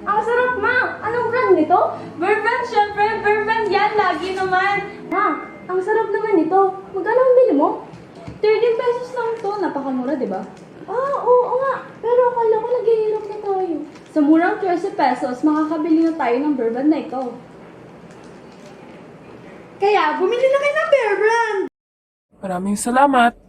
Ang sarap, ma! Anong brand nito? Burban, syempre, Burban yan, lagi naman. Ma, ang sarap naman nito. Magkano ang bili mo? 13 pesos lang to, napakamura, di ba? Oo nga. Pero akala ko naghihirap na tayo. Sa murang 13 pesos, makakabili na tayo ng Burban na ito. Kaya, bumili na kayo ng Bear Brand! Maraming salamat.